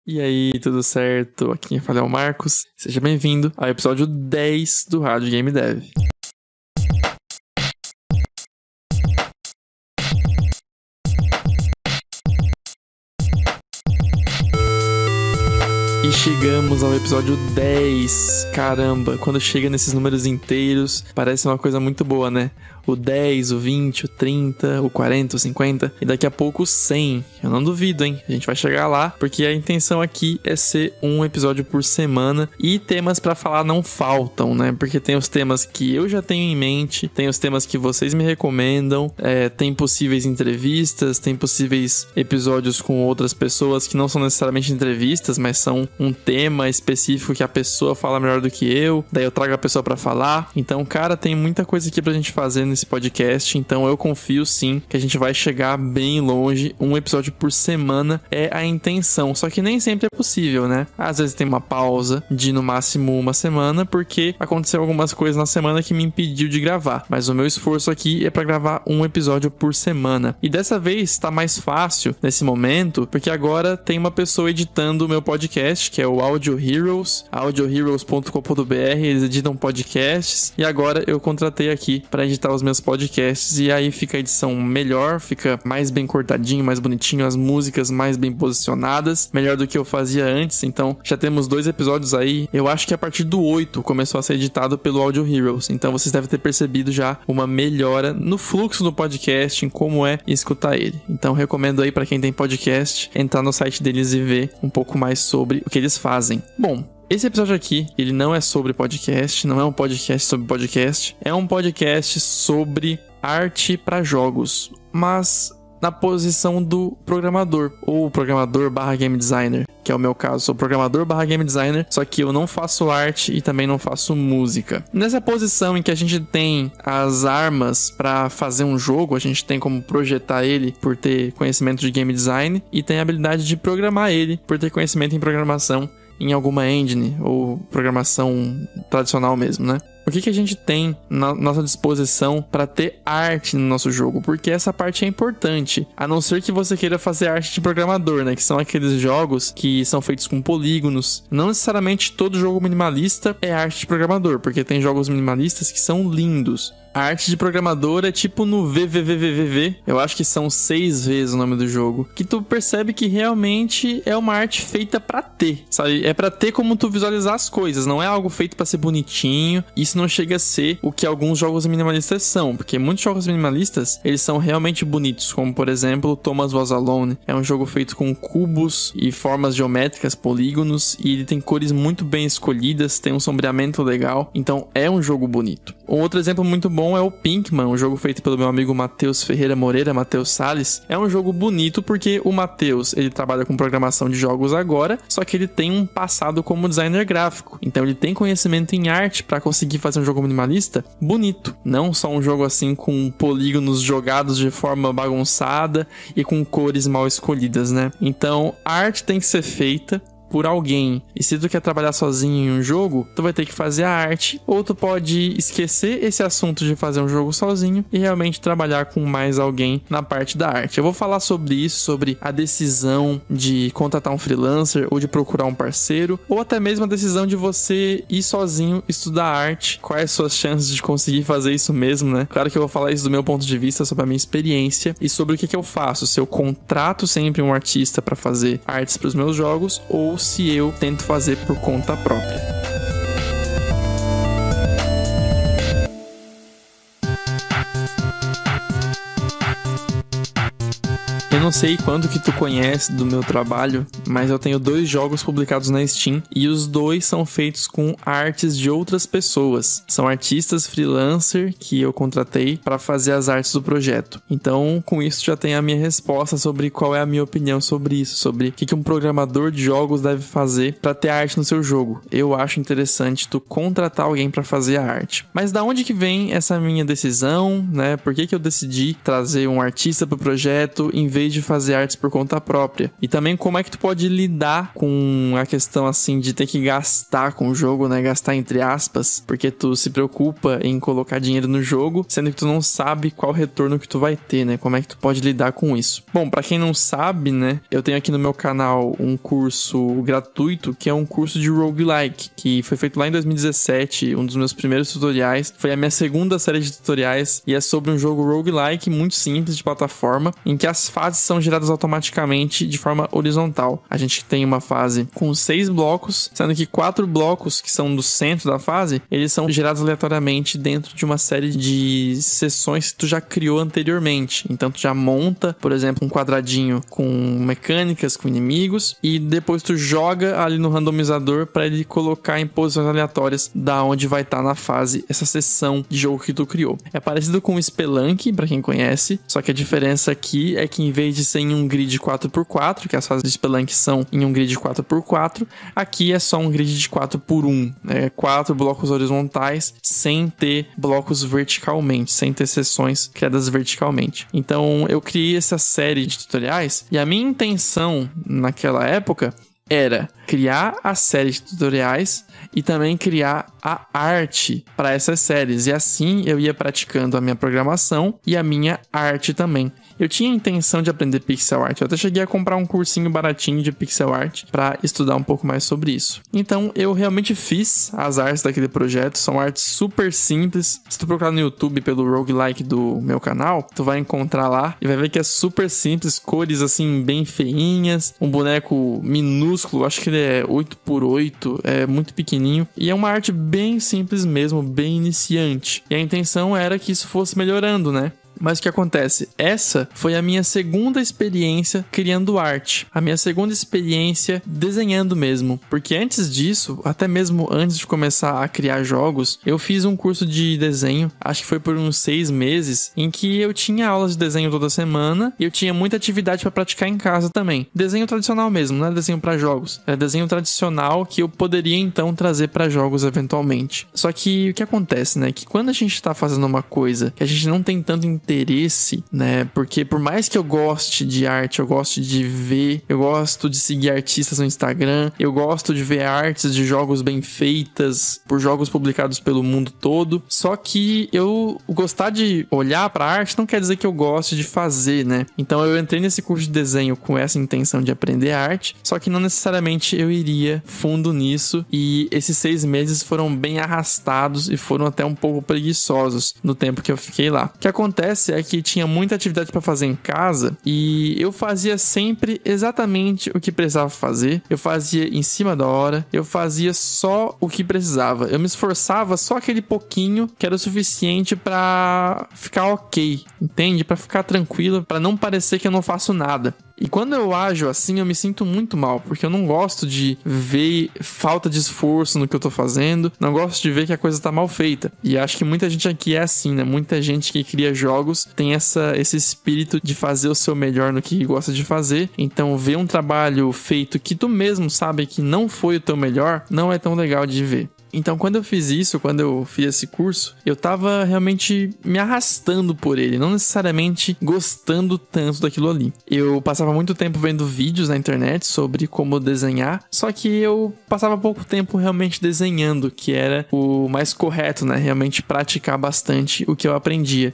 E aí, tudo certo? Aqui quem fala é o Marcos. Seja bem-vindo ao episódio 10 do Rádio Game Dev. E chegamos ao episódio 10. Caramba, quando chega nesses números inteiros, parece uma coisa muito boa, né? O 10, o 20, o 30, o 40, o 50 e daqui a pouco o 100. Eu não duvido, hein? A gente vai chegar lá, porque a intenção aqui é ser um episódio por semana e temas pra falar não faltam, né? Porque tem os temas que eu já tenho em mente, tem os temas que vocês me recomendam, tem possíveis entrevistas, tem possíveis episódios com outras pessoas que não são necessariamente entrevistas, mas são um tema específico que a pessoa fala melhor do que eu, daí eu trago a pessoa pra falar. Então, cara, tem muita coisa aqui pra gente fazer nesse podcast, então eu confio sim que a gente vai chegar bem longe. Um episódio por semana é a intenção, só que nem sempre é possível, né? Às vezes tem uma pausa de no máximo uma semana, porque aconteceu algumas coisas na semana que me impediu de gravar, mas o meu esforço aqui é pra gravar um episódio por semana. E dessa vez tá mais fácil nesse momento, porque agora tem uma pessoa editando o meu podcast, que é o Audio Heroes, audioheroes.com.br. Eles editam podcasts e agora eu contratei aqui pra editar os meus podcasts, e aí fica a edição melhor, fica mais bem cortadinho, mais bonitinho, as músicas mais bem posicionadas, melhor do que eu fazia antes. Então já temos 2 episódios aí. Eu acho que a partir do 8 começou a ser editado pelo Audio Heroes, então vocês devem ter percebido já uma melhora no fluxo do podcast, em como é escutar ele. Então recomendo aí pra quem tem podcast entrar no site deles e ver um pouco mais sobre o que eles fazem. Bom, esse episódio aqui, ele não é sobre podcast, não é um podcast sobre podcast, é um podcast sobre arte para jogos, mas na posição do programador, ou programador / game designer, que é o meu caso. Sou programador / game designer, só que eu não faço arte e também não faço música. Nessa posição em que a gente tem as armas para fazer um jogo, a gente tem como projetar ele por ter conhecimento de game design e tem a habilidade de programar ele por ter conhecimento em programação em alguma engine ou programação tradicional mesmo, né? O que a gente tem na nossa disposição para ter arte no nosso jogo? Porque essa parte é importante, a não ser que você queira fazer arte de programador, né? Que são aqueles jogos que são feitos com polígonos. Não necessariamente todo jogo minimalista é arte de programador, porque tem jogos minimalistas que são lindos. A arte de programador é tipo no VVVVVV, eu acho que são 6 vezes o nome do jogo, que tu percebe que realmente é uma arte feita pra ter, sabe? É pra ter como tu visualizar as coisas, não é algo feito pra ser bonitinho. Isso não chega a ser o que alguns jogos minimalistas são, porque muitos jogos minimalistas, eles são realmente bonitos, como por exemplo Thomas Was Alone. É um jogo feito com cubos e formas geométricas, polígonos, e ele tem cores muito bem escolhidas, tem um sombreamento legal, então é um jogo bonito. Um outro exemplo muito bom é o Pinkman, um jogo feito pelo meu amigo Matheus Ferreira Moreira, Matheus Salles. É um jogo bonito porque o Matheus, ele trabalha com programação de jogos agora, só que ele tem um passado como designer gráfico, então ele tem conhecimento em arte para conseguir fazer um jogo minimalista bonito, não só um jogo assim com polígonos jogados de forma bagunçada e com cores mal escolhidas, né? Então a arte tem que ser feita por alguém. E se tu quer trabalhar sozinho em um jogo, tu vai ter que fazer a arte, ou tu pode esquecer esse assunto de fazer um jogo sozinho e realmente trabalhar com mais alguém na parte da arte. Eu vou falar sobre isso, sobre a decisão de contratar um freelancer ou de procurar um parceiro, ou até mesmo a decisão de você ir sozinho estudar arte, quais suas chances de conseguir fazer isso mesmo, né? Claro que eu vou falar isso do meu ponto de vista, sobre a minha experiência e sobre o que eu faço, se eu contrato sempre um artista para fazer artes para os meus jogos, ou se eu tento fazer por conta própria. Eu não sei quanto que tu conhece do meu trabalho, mas eu tenho 2 jogos publicados na Steam e os 2 são feitos com artes de outras pessoas. São artistas freelancer que eu contratei para fazer as artes do projeto. Então, com isso já tem a minha resposta sobre qual é a minha opinião sobre isso, sobre o que um programador de jogos deve fazer para ter arte no seu jogo. Eu acho interessante tu contratar alguém para fazer a arte. Mas da onde que vem essa minha decisão, né? Por que eu decidi trazer um artista pro projeto em vez de fazer artes por conta própria. E também como é que tu pode lidar com a questão, assim, de ter que gastar com o jogo, né? Gastar entre aspas, porque tu se preocupa em colocar dinheiro no jogo, sendo que tu não sabe qual retorno que tu vai ter, né? Como é que tu pode lidar com isso? Bom, pra quem não sabe, né? Eu tenho aqui no meu canal um curso gratuito, que é um curso de roguelike, que foi feito lá em 2017, um dos meus primeiros tutoriais. Foi a minha segunda série de tutoriais e é sobre um jogo roguelike muito simples de plataforma, em que as fases são geradas automaticamente de forma horizontal. A gente tem uma fase com 6 blocos, sendo que 4 blocos, que são do centro da fase, eles são gerados aleatoriamente dentro de uma série de sessões que tu já criou anteriormente. Então tu já monta, por exemplo, um quadradinho com mecânicas, com inimigos, e depois tu joga ali no randomizador para ele colocar em posições aleatórias da onde vai estar na fase essa sessão de jogo que tu criou. É parecido com o Spelunk, para quem conhece, só que a diferença aqui é que em vez de ser em um grid 4x4, que as fases de Spelunk são em um grid 4x4, aqui é só um grid de 4x1, né? 4 blocos horizontais sem ter blocos verticalmente, sem ter sessões criadas verticalmente. Então eu criei essa série de tutoriais e a minha intenção naquela época era criar a série de tutoriais e também criar a arte para essas séries. E assim eu ia praticando a minha programação e a minha arte também. Eu tinha a intenção de aprender pixel art. Eu até cheguei a comprar um cursinho baratinho de pixel art para estudar um pouco mais sobre isso. Então eu realmente fiz as artes daquele projeto. São artes super simples. Se tu procurar no YouTube pelo roguelike do meu canal, tu vai encontrar lá e vai ver que é super simples. Cores assim bem feinhas. Um boneco minúsculo. Acho que ele é 8x8. É muito pequenininho. E é uma arte bem simples mesmo. Bem iniciante. E a intenção era que isso fosse melhorando, né? Mas o que acontece? Essa foi a minha segunda experiência criando arte. A minha segunda experiência desenhando mesmo. Porque antes disso, até mesmo antes de começar a criar jogos, eu fiz um curso de desenho, acho que foi por uns 6 meses, em que eu tinha aulas de desenho toda semana e eu tinha muita atividade para praticar em casa também. Desenho tradicional mesmo, não é desenho para jogos. É desenho tradicional que eu poderia então trazer para jogos eventualmente. Só que o que acontece, né? Que quando a gente tá fazendo uma coisa que a gente não tem tanto interesse, né? Porque por mais que eu goste de arte, eu gosto de ver, eu gosto de seguir artistas no Instagram, eu gosto de ver artes de jogos bem feitas por jogos publicados pelo mundo todo. Só que eu gostar de olhar pra arte não quer dizer que eu goste de fazer, né? Então eu entrei nesse curso de desenho com essa intenção de aprender arte, só que não necessariamente eu iria fundo nisso, e esses 6 meses foram bem arrastados e foram até um pouco preguiçosos no tempo que eu fiquei lá. O que acontece é que tinha muita atividade para fazer em casa e eu fazia sempre exatamente o que precisava fazer. Eu fazia em cima da hora, eu fazia só o que precisava. Eu me esforçava só aquele pouquinho que era o suficiente para ficar ok, entende? Para ficar tranquilo, para não parecer que eu não faço nada. E quando eu ajo assim, eu me sinto muito mal, porque eu não gosto de ver falta de esforço no que eu tô fazendo, não gosto de ver que a coisa tá mal feita. E acho que muita gente aqui é assim, né? Muita gente que cria jogos tem esse espírito de fazer o seu melhor no que gosta de fazer. Então, ver um trabalho feito que tu mesmo sabe que não foi o teu melhor, não é tão legal de ver. Então, quando eu fiz isso, quando eu fiz esse curso, eu tava realmente me arrastando por ele, não necessariamente gostando tanto daquilo ali. Eu passava muito tempo vendo vídeos na internet sobre como desenhar, só que eu passava pouco tempo realmente desenhando, que era o mais correto, né? Realmente praticar bastante o que eu aprendia.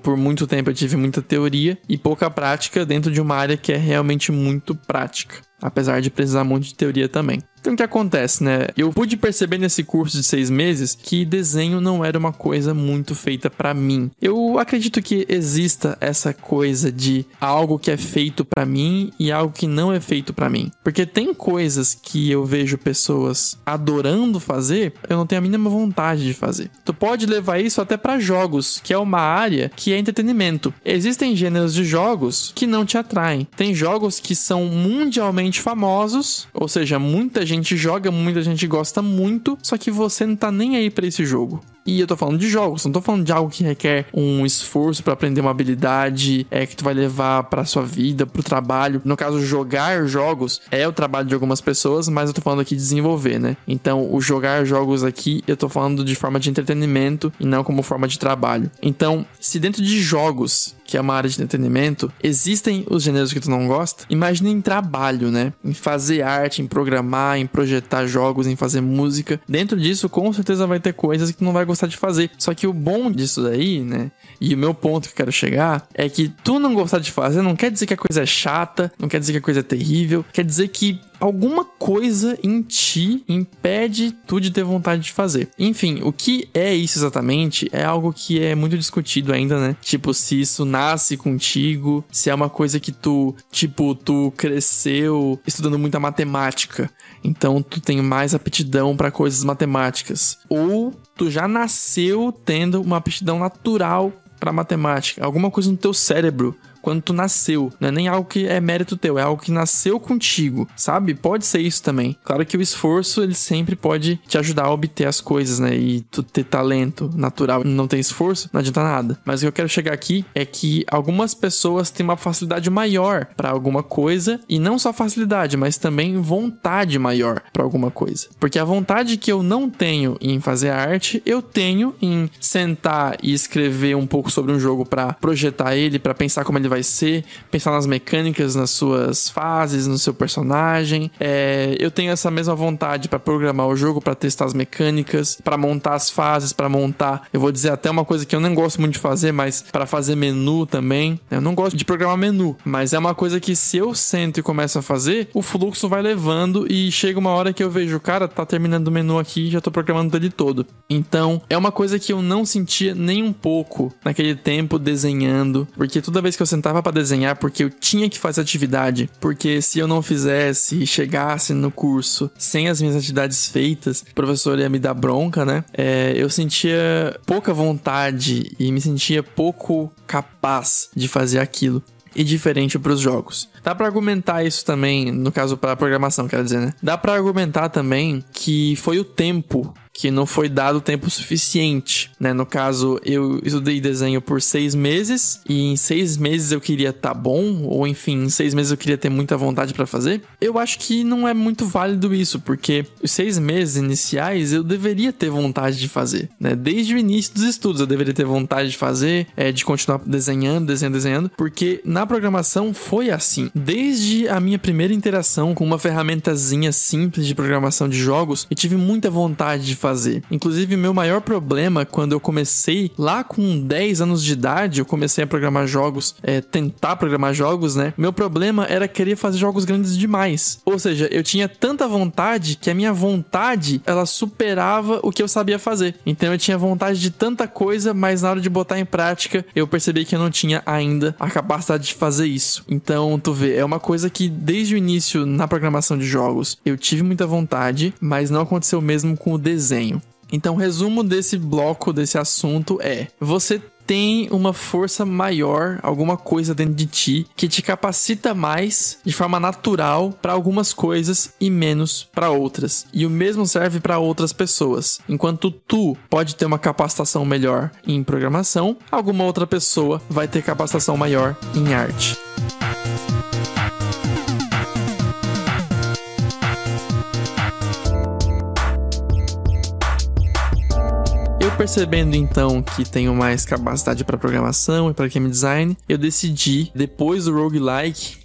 Por muito tempo, eu tive muita teoria e pouca prática dentro de uma área que é realmente muito prática, apesar de precisar muito de teoria também. Então o que acontece, né? Eu pude perceber nesse curso de 6 meses que desenho não era uma coisa muito feita pra mim. Eu acredito que exista essa coisa de algo que é feito pra mim e algo que não é feito pra mim. Porque tem coisas que eu vejo pessoas adorando fazer, eu não tenho a mínima vontade de fazer. Tu pode levar isso até pra jogos, que é uma área que é entretenimento. Existem gêneros de jogos que não te atraem. Tem jogos que são mundialmente famosos, ou seja, muita gente joga, muita gente gosta muito, só que você não tá nem aí pra esse jogo. E eu tô falando de jogos, não tô falando de algo que requer um esforço pra aprender uma habilidade, que tu vai levar pra sua vida, pro trabalho. No caso, jogar jogos é o trabalho de algumas pessoas, mas eu tô falando aqui de desenvolver, né? Então, o jogar jogos aqui, eu tô falando de forma de entretenimento e não como forma de trabalho. Então, se dentro de jogos, que é uma área de entretenimento, existem os gêneros que tu não gosta, imagina em trabalho, né? Em fazer arte, em programar, em projetar jogos, em fazer música. Dentro disso, com certeza vai ter coisas que tu não vai gostar de fazer. Só que o bom disso daí, né? E o meu ponto que eu quero chegar é que tu não gostar de fazer não quer dizer que a coisa é chata, não quer dizer que a coisa é terrível, quer dizer que alguma coisa em ti impede tu de ter vontade de fazer. Enfim, o que é isso exatamente é algo que é muito discutido ainda, né? Tipo, se isso nasce contigo, se é uma coisa que tu cresceu estudando muita matemática, então tu tem mais aptidão para coisas matemáticas. Ou tu já nasceu tendo uma aptidão natural para matemática, alguma coisa no teu cérebro quando tu nasceu, não é nem algo que é mérito teu, é algo que nasceu contigo, sabe? Pode ser isso também. Claro que o esforço, ele sempre pode te ajudar a obter as coisas, né? E tu ter talento natural e não ter esforço, não adianta nada. Mas o que eu quero chegar aqui é que algumas pessoas têm uma facilidade maior para alguma coisa, e não só facilidade, mas também vontade maior para alguma coisa. Porque a vontade que eu não tenho em fazer arte, eu tenho em sentar e escrever um pouco sobre um jogo para projetar ele, para pensar como ele vai ser, pensar nas mecânicas, nas suas fases, no seu personagem. Eu tenho essa mesma vontade para programar o jogo, para testar as mecânicas, para montar as fases, para montar, eu vou dizer até uma coisa que eu nem gosto muito de fazer, mas para fazer menu também. Eu não gosto de programar menu, mas é uma coisa que se eu sento e começo a fazer, o fluxo vai levando e chega uma hora que eu vejo, cara, tá terminando o menu aqui e já tô programando ele todo. Então, é uma coisa que eu não sentia nem um pouco naquele tempo desenhando, porque toda vez que eu sentava pra desenhar, porque eu tinha que fazer atividade, porque se eu não fizesse e chegasse no curso sem as minhas atividades feitas, o professor ia me dar bronca, né? Eu sentia pouca vontade e me sentia pouco capaz de fazer aquilo. E diferente para os jogos. Dá para argumentar isso também, no caso para programação, quero dizer, né? Dá para argumentar também que foi o tempo que não foi dado tempo suficiente, né? No caso, eu estudei desenho por 6 meses e em 6 meses eu queria estar bom, ou enfim, em 6 meses eu queria ter muita vontade para fazer. Eu acho que não é muito válido isso, porque os 6 meses iniciais eu deveria ter vontade de fazer, né? Desde o início dos estudos eu deveria ter vontade de fazer, de continuar desenhando, porque na programação foi assim. Desde a minha primeira interação com uma ferramentazinha simples de programação de jogos, eu tive muita vontade de fazer. Inclusive, o meu maior problema quando eu comecei lá com 10 anos de idade, eu comecei a programar jogos, tentar programar jogos, né? Meu problema era querer fazer jogos grandes demais. Ou seja, eu tinha tanta vontade que a minha vontade, ela superava o que eu sabia fazer. Então eu tinha vontade de tanta coisa, mas na hora de botar em prática, eu percebi que eu não tinha ainda a capacidade de fazer isso. Então, tu vê, é uma coisa que desde o início na programação de jogos, eu tive muita vontade, mas não aconteceu mesmo com o desenho. Então, resumo desse bloco, desse assunto você tem uma força maior, alguma coisa dentro de ti que te capacita mais de forma natural para algumas coisas e menos para outras. E o mesmo serve para outras pessoas. Enquanto tu pode ter uma capacitação melhor em programação, alguma outra pessoa vai ter capacitação maior em arte. Percebendo então que tenho mais capacidade para programação e para game design, eu decidi, depois do roguelike,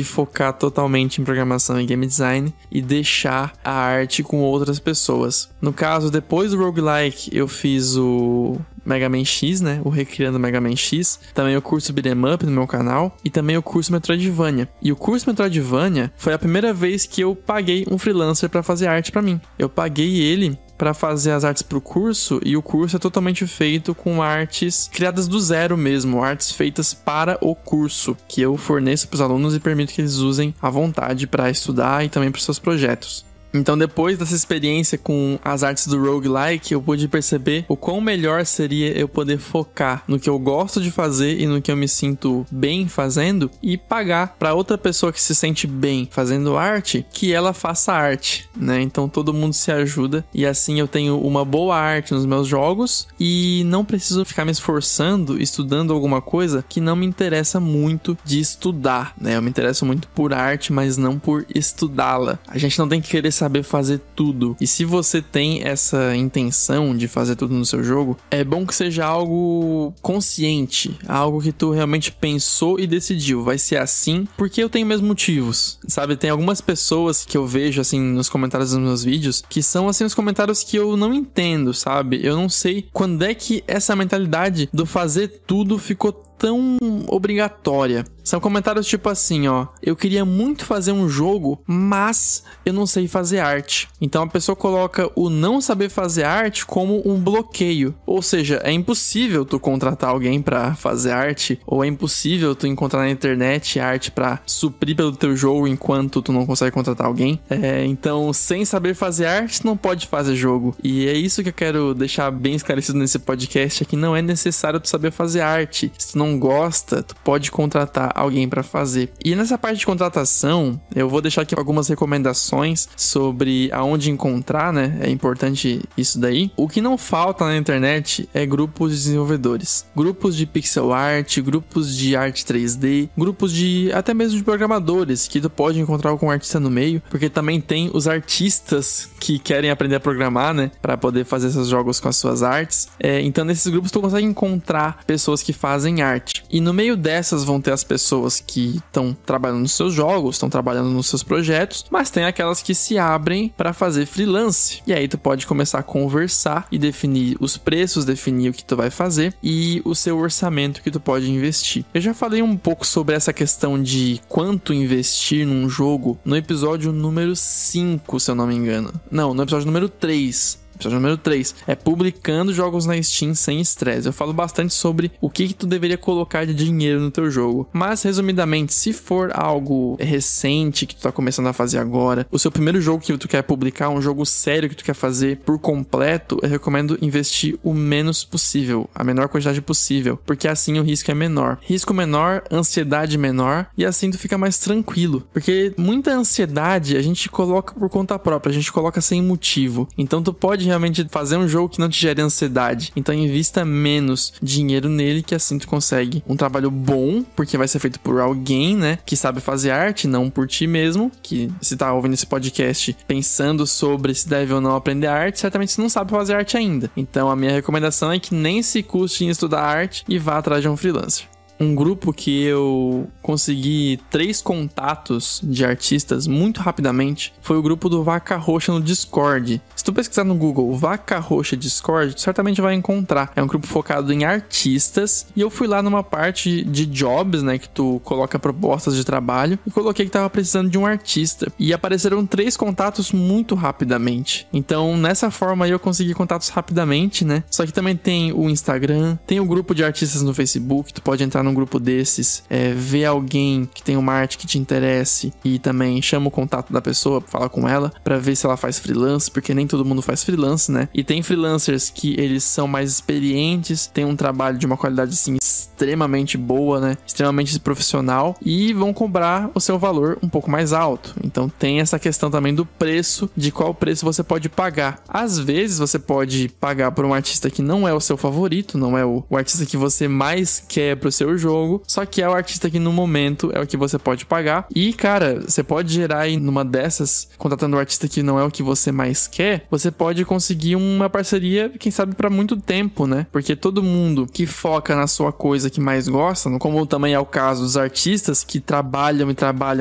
focar totalmente em programação e game design e deixar a arte com outras pessoas. No caso, depois do roguelike, eu fiz o Mega Man X, né? O Recriando Mega Man X. Também o curso Beat'em Up no meu canal. E também o curso Metroidvania. E o curso Metroidvania foi a primeira vez que eu paguei um freelancer para fazer arte para mim. Eu paguei ele para fazer as artes pro curso, e o curso é totalmente feito com artes criadas do zero mesmo, artes feitas para o curso, que eu forneço pros alunos e permito que eles usem à vontade para estudar e também para seus projetos. Então depois dessa experiência com as artes do roguelike, eu pude perceber o quão melhor seria eu poder focar no que eu gosto de fazer e no que eu me sinto bem fazendo e pagar para outra pessoa que se sente bem fazendo arte, que ela faça arte, né? Então todo mundo se ajuda e assim eu tenho uma boa arte nos meus jogos e não preciso ficar me esforçando, estudando alguma coisa que não me interessa muito de estudar, né? Eu me interesso muito por arte, mas não por estudá-la. A gente não tem que querer saber fazer tudo. E se você tem essa intenção de fazer tudo no seu jogo, é bom que seja algo consciente, algo que tu realmente pensou e decidiu. Vai ser assim porque eu tenho meus motivos, sabe? Tem algumas pessoas que eu vejo, assim, nos comentários dos meus vídeos, que são, assim, os comentários que eu não entendo, sabe? Eu não sei quando é que essa mentalidade do fazer tudo ficou tão obrigatória. São comentários tipo assim, ó: eu queria muito fazer um jogo, mas eu não sei fazer arte. Então a pessoa coloca o não saber fazer arte como um bloqueio. Ou seja, é impossível tu contratar alguém pra fazer arte, ou é impossível tu encontrar na internet arte pra suprir pelo teu jogo enquanto tu não consegue contratar alguém. Então, sem saber fazer arte, não pode fazer jogo. E é isso que eu quero deixar bem esclarecido nesse podcast, é que não é necessário tu saber fazer arte. Se tu não gosta, tu pode contratar alguém pra fazer. E nessa parte de contratação, eu vou deixar aqui algumas recomendações sobre aonde encontrar, né? É importante isso daí. O que não falta na internet é grupos de desenvolvedores. Grupos de pixel art, grupos de arte 3D, grupos de até mesmo de programadores, que tu pode encontrar algum artista no meio, porque também tem os artistas que querem aprender a programar, né? Pra poder fazer seus jogos com as suas artes. Então nesses grupos tu consegue encontrar pessoas que fazem arte. E no meio dessas vão ter as pessoas que estão trabalhando nos seus jogos, estão trabalhando nos seus projetos, mas tem aquelas que se abrem para fazer freelance. E aí tu pode começar a conversar e definir os preços, definir o que tu vai fazer e o seu orçamento que tu pode investir. Eu já falei um pouco sobre essa questão de quanto investir num jogo no episódio número 5, se eu não me engano. Não, no episódio número 3. Episódio número 3 é publicando jogos na Steam sem estresse. Eu falo bastante sobre o que tu deveria colocar de dinheiro no teu jogo. Mas, resumidamente, se for algo recente que tu tá começando a fazer agora, o seu primeiro jogo que tu quer publicar, um jogo sério que tu quer fazer por completo, eu recomendo investir o menos possível, a menor quantidade possível, porque assim o risco é menor. Risco menor, ansiedade menor, e assim tu fica mais tranquilo. Porque muita ansiedade a gente coloca por conta própria, a gente coloca sem motivo. Então tu pode realmente fazer um jogo que não te gere ansiedade. Então invista menos dinheiro nele, que assim tu consegue um trabalho bom, porque vai ser feito por alguém, né, que sabe fazer arte, não por ti mesmo, que se tá ouvindo esse podcast pensando sobre se deve ou não aprender arte, certamente você não sabe fazer arte ainda. Então a minha recomendação é que nem se custe em estudar arte e vá atrás de um freelancer. Um grupo que eu consegui 3 contatos de artistas muito rapidamente foi o grupo do Vaca Roxa no Discord. Se tu pesquisar no Google Vaca Roxa Discord, tu certamente vai encontrar. É um grupo focado em artistas e eu fui lá numa parte de jobs, né, que tu coloca propostas de trabalho, e coloquei que tava precisando de um artista. E apareceram 3 contatos muito rapidamente. Então, nessa forma aí eu consegui contatos rapidamente, né? Só que também tem o Instagram, tem o grupo de artistas no Facebook, tu pode entrar num grupo desses, ver alguém que tem uma arte que te interesse e também chama o contato da pessoa, fala com ela pra ver se ela faz freelance, porque nem todo mundo faz freelance, né? E tem freelancers que eles são mais experientes, tem um trabalho de uma qualidade assim extremamente boa, né? Extremamente profissional e vão cobrar o seu valor um pouco mais alto. Então tem essa questão também do preço, de qual preço você pode pagar. Às vezes você pode pagar por um artista que não é o seu favorito, não é o artista que você mais quer pro seu jogo, só que é o artista que no momento é o que você pode pagar. E cara, você pode gerar aí numa dessas, contratando um artista que não é o que você mais quer, você pode conseguir uma parceria, quem sabe pra muito tempo, né? Porque todo mundo que foca na sua coisa que mais gosta, como também é o caso dos artistas que trabalham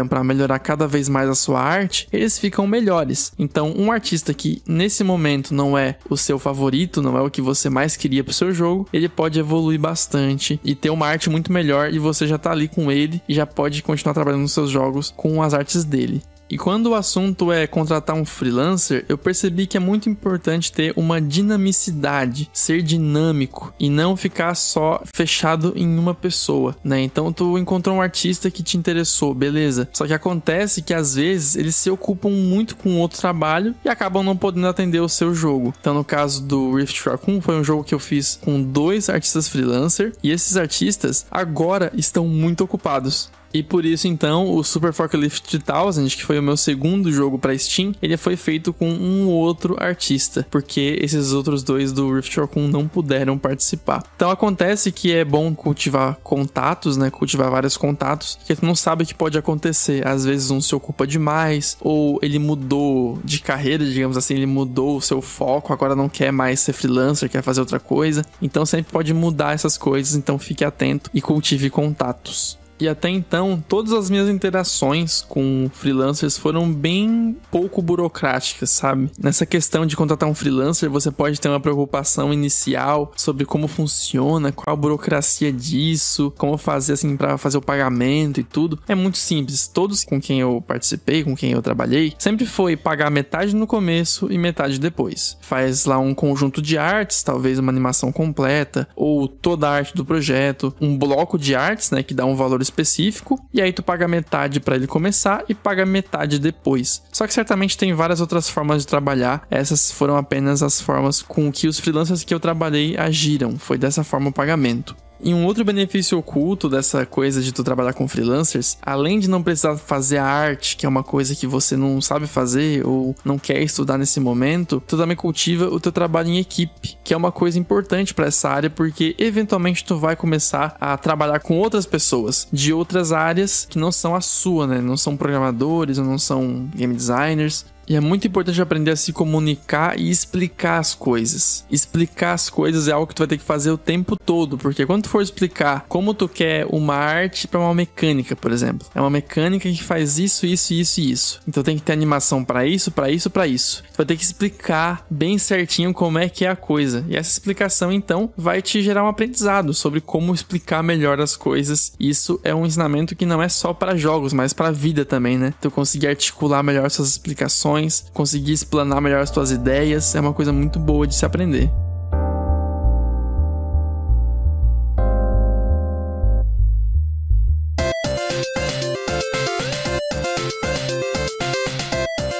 pra melhorar cada vez mais a sua arte, eles ficam melhores. Então um artista que nesse momento não é o seu favorito, não é o que você mais queria pro seu jogo, ele pode evoluir bastante e ter uma arte muito melhor, e você já tá ali com ele e já pode continuar trabalhando nos seus jogos com as artes dele. E quando o assunto é contratar um freelancer, eu percebi que é muito importante ter uma dinamicidade, ser dinâmico e não ficar só fechado em uma pessoa, né? Então tu encontrou um artista que te interessou, beleza. Só que acontece que às vezes eles se ocupam muito com outro trabalho e acabam não podendo atender o seu jogo. Então no caso do Rift Raccoon, foi um jogo que eu fiz com 2 artistas freelancer e esses artistas agora estão muito ocupados. E por isso, então, o Super Forklift 3000, que foi o meu segundo jogo pra Steam, ele foi feito com um outro artista, porque esses outros 2 do Rift Raccoon não puderam participar. Então acontece que é bom cultivar contatos, né? Cultivar vários contatos, porque tu não sabe o que pode acontecer. Às vezes um se ocupa demais, ou ele mudou de carreira, digamos assim, ele mudou o seu foco, agora não quer mais ser freelancer, quer fazer outra coisa. Então sempre pode mudar essas coisas, então fique atento e cultive contatos. E até então, todas as minhas interações com freelancers foram bem pouco burocráticas, sabe? Nessa questão de contratar um freelancer, você pode ter uma preocupação inicial sobre como funciona, qual a burocracia disso, como fazer assim para fazer o pagamento e tudo. É muito simples. Todos com quem eu participei, com quem eu trabalhei, sempre foi pagar metade no começo e metade depois. Faz lá um conjunto de artes, talvez uma animação completa, ou toda a arte do projeto, um bloco de artes, né, que dá um valor específico, e aí tu paga metade para ele começar e paga metade depois. Só que certamente tem várias outras formas de trabalhar, essas foram apenas as formas com que os freelancers que eu trabalhei agiram, foi dessa forma o pagamento. E um outro benefício oculto dessa coisa de tu trabalhar com freelancers, além de não precisar fazer a arte, que é uma coisa que você não sabe fazer ou não quer estudar nesse momento, tu também cultiva o teu trabalho em equipe, que é uma coisa importante para essa área, porque eventualmente tu vai começar a trabalhar com outras pessoas de outras áreas que não são a sua, né? Não são programadores ou não são game designers. E é muito importante aprender a se comunicar e explicar as coisas. Explicar as coisas é algo que tu vai ter que fazer o tempo todo, porque quando tu for explicar como tu quer uma arte para uma mecânica, por exemplo, é uma mecânica que faz isso, isso, isso e isso. Então tem que ter animação para isso, para isso, para isso. Tu vai ter que explicar bem certinho como é que é a coisa. E essa explicação, então, vai te gerar um aprendizado sobre como explicar melhor as coisas. Isso é um ensinamento que não é só para jogos, mas para a vida também, né? Tu conseguir articular melhor suas explicações, conseguir explanar melhor as tuas ideias, é uma coisa muito boa de se aprender.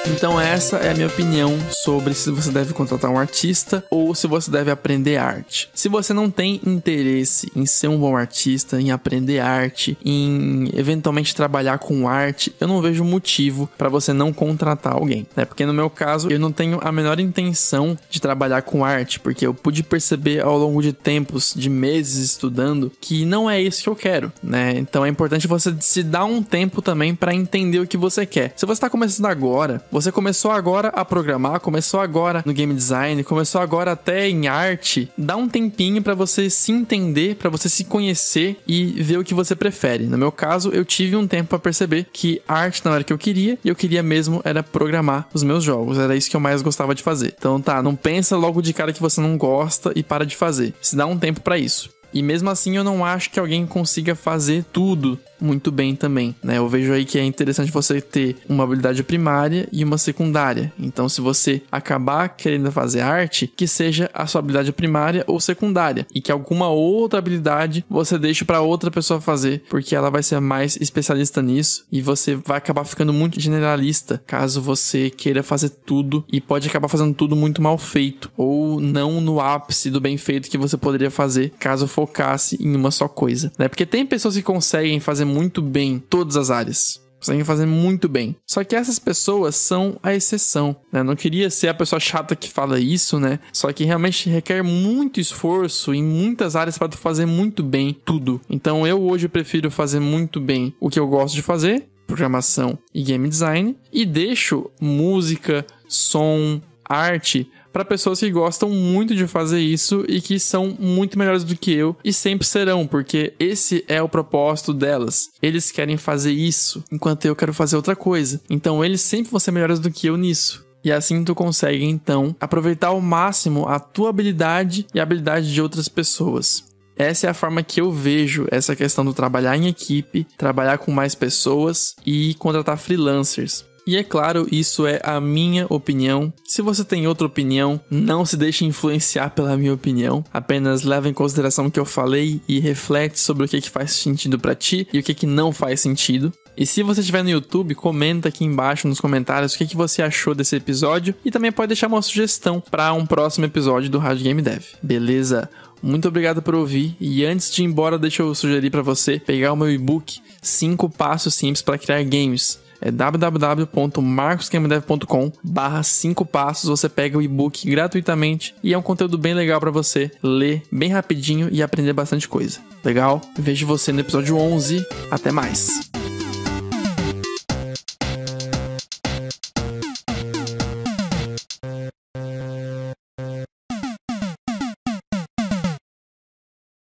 Então essa é a minha opinião sobre se você deve contratar um artista ou se você deve aprender arte. Se você não tem interesse em ser um bom artista, em aprender arte, em eventualmente trabalhar com arte, eu não vejo motivo para você não contratar alguém, né? Porque no meu caso, eu não tenho a menor intenção de trabalhar com arte, porque eu pude perceber ao longo de tempos, de meses estudando, que não é isso que eu quero, né? Então é importante você se dar um tempo também para entender o que você quer. Se você tá começando agora, você começou agora a programar, começou agora no game design, começou agora até em arte, dá um tempinho pra você se entender, pra você se conhecer e ver o que você prefere. No meu caso, eu tive um tempo pra perceber que arte não era o que eu queria, e eu queria mesmo era programar os meus jogos, era isso que eu mais gostava de fazer. Então tá, não pensa logo de cara que você não gosta e para de fazer. Se dá um tempo pra isso. E mesmo assim eu não acho que alguém consiga fazer tudo muito bem também, né? Eu vejo aí que é interessante você ter uma habilidade primária e uma secundária. Então, se você acabar querendo fazer arte, que seja a sua habilidade primária ou secundária, e que alguma outra habilidade você deixe para outra pessoa fazer, porque ela vai ser mais especialista nisso e você vai acabar ficando muito generalista caso você queira fazer tudo e pode acabar fazendo tudo muito mal feito ou não no ápice do bem feito que você poderia fazer caso focasse em uma só coisa, né? Porque tem pessoas que conseguem fazer muito bem todas as áreas, conseguem fazer muito bem, só que essas pessoas são a exceção, né? Não queria ser a pessoa chata que fala isso, né? Só que realmente requer muito esforço em muitas áreas para tu fazer muito bem tudo. Então eu hoje prefiro fazer muito bem o que eu gosto de fazer, programação e game design, e deixo música, som, arte para pessoas que gostam muito de fazer isso e que são muito melhores do que eu e sempre serão, porque esse é o propósito delas. Eles querem fazer isso, enquanto eu quero fazer outra coisa. Então eles sempre vão ser melhores do que eu nisso. E assim tu consegue, então, aproveitar ao máximo a tua habilidade e a habilidade de outras pessoas. Essa é a forma que eu vejo essa questão do trabalhar em equipe, trabalhar com mais pessoas e contratar freelancers. E é claro, isso é a minha opinião. Se você tem outra opinião, não se deixe influenciar pela minha opinião. Apenas leva em consideração o que eu falei e reflete sobre o que faz sentido pra ti e o que não faz sentido. E se você estiver no YouTube, comenta aqui embaixo nos comentários o que você achou desse episódio. E também pode deixar uma sugestão para um próximo episódio do Rádio Game Dev. Beleza? Muito obrigado por ouvir. E antes de ir embora, deixa eu sugerir para você pegar o meu e-book 5 passos simples para criar games. É www.marcosgamedev.com/5 passos. Você pega o e-book gratuitamente e é um conteúdo bem legal para você ler bem rapidinho e aprender bastante coisa. Legal? Vejo você no episódio 11. Até mais!